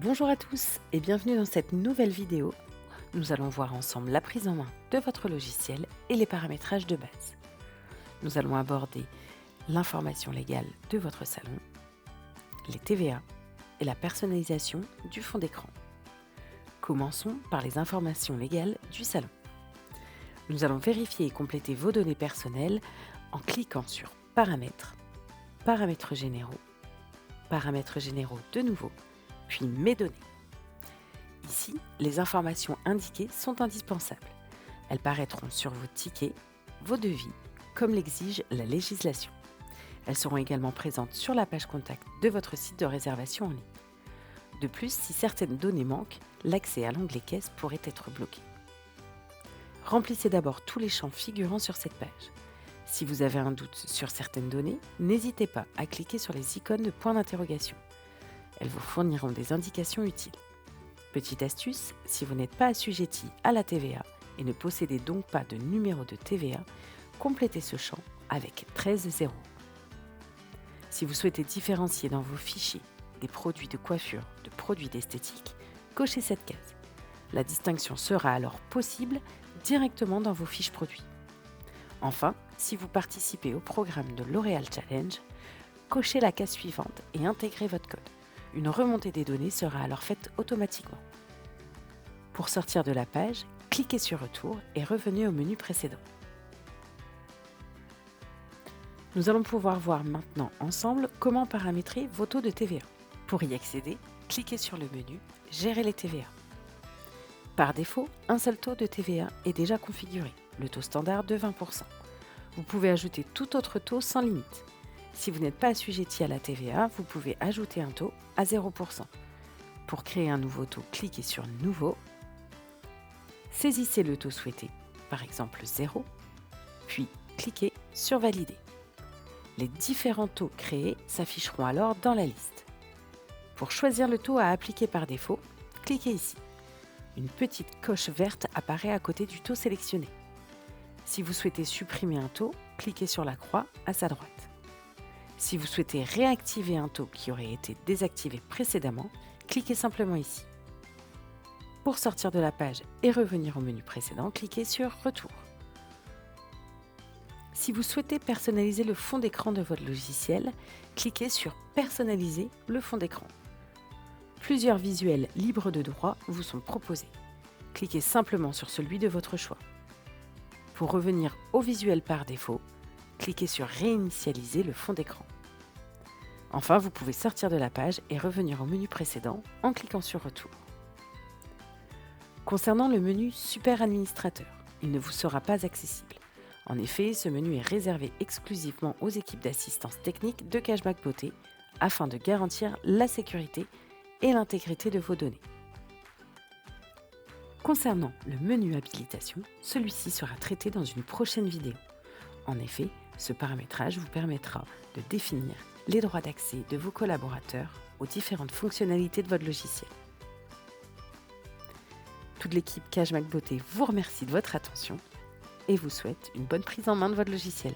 Bonjour à tous et bienvenue dans cette nouvelle vidéo. Nous allons voir ensemble la prise en main de votre logiciel et les paramétrages de base. Nous allons aborder l'information légale de votre salon, les TVA et la personnalisation du fond d'écran. Commençons par les informations légales du salon. Nous allons vérifier et compléter vos données personnelles en cliquant sur Paramètres, Paramètres généraux de nouveau, puis Mes données. Ici, les informations indiquées sont indispensables. Elles paraîtront sur vos tickets, vos devis, comme l'exige la législation. Elles seront également présentes sur la page contact de votre site de réservation en ligne. De plus, si certaines données manquent, l'accès à l'onglet Caisse pourrait être bloqué. Remplissez d'abord tous les champs figurant sur cette page. Si vous avez un doute sur certaines données, n'hésitez pas à cliquer sur les icônes de point d'interrogation. Elles vous fourniront des indications utiles. Petite astuce, si vous n'êtes pas assujetti à la TVA et ne possédez donc pas de numéro de TVA, complétez ce champ avec 13 zéros. Si vous souhaitez différencier dans vos fichiers des produits de coiffure de produits d'esthétique, cochez cette case. La distinction sera alors possible directement dans vos fiches produits. Enfin, si vous participez au programme de L'Oréal Challenge, cochez la case suivante et intégrez votre code. Une remontée des données sera alors faite automatiquement. Pour sortir de la page, cliquez sur Retour et revenez au menu précédent. Nous allons pouvoir voir maintenant ensemble comment paramétrer vos taux de TVA. Pour y accéder, cliquez sur le menu Gérer les TVA. Par défaut, un seul taux de TVA est déjà configuré, le taux standard de 20%. Vous pouvez ajouter tout autre taux sans limite. Si vous n'êtes pas assujetti à la TVA, vous pouvez ajouter un taux à 0%. Pour créer un nouveau taux, cliquez sur Nouveau. Saisissez le taux souhaité, par exemple 0, puis cliquez sur Valider. Les différents taux créés s'afficheront alors dans la liste. Pour choisir le taux à appliquer par défaut, cliquez ici. Une petite coche verte apparaît à côté du taux sélectionné. Si vous souhaitez supprimer un taux, cliquez sur la croix à sa droite. Si vous souhaitez réactiver un taux qui aurait été désactivé précédemment, cliquez simplement ici. Pour sortir de la page et revenir au menu précédent, cliquez sur Retour. Si vous souhaitez personnaliser le fond d'écran de votre logiciel, cliquez sur Personnaliser le fond d'écran. Plusieurs visuels libres de droit vous sont proposés. Cliquez simplement sur celui de votre choix. Pour revenir au visuel par défaut, cliquez sur Réinitialiser le fond d'écran. Enfin, vous pouvez sortir de la page et revenir au menu précédent en cliquant sur Retour. Concernant le menu Super Administrateur, il ne vous sera pas accessible. En effet, ce menu est réservé exclusivement aux équipes d'assistance technique de Cashback Beauté afin de garantir la sécurité et l'intégrité de vos données. Concernant le menu Habilitation, celui-ci sera traité dans une prochaine vidéo. En effet, ce paramétrage vous permettra de définir les droits d'accès de vos collaborateurs aux différentes fonctionnalités de votre logiciel. Toute l'équipe Cashback Beauté vous remercie de votre attention et vous souhaite une bonne prise en main de votre logiciel.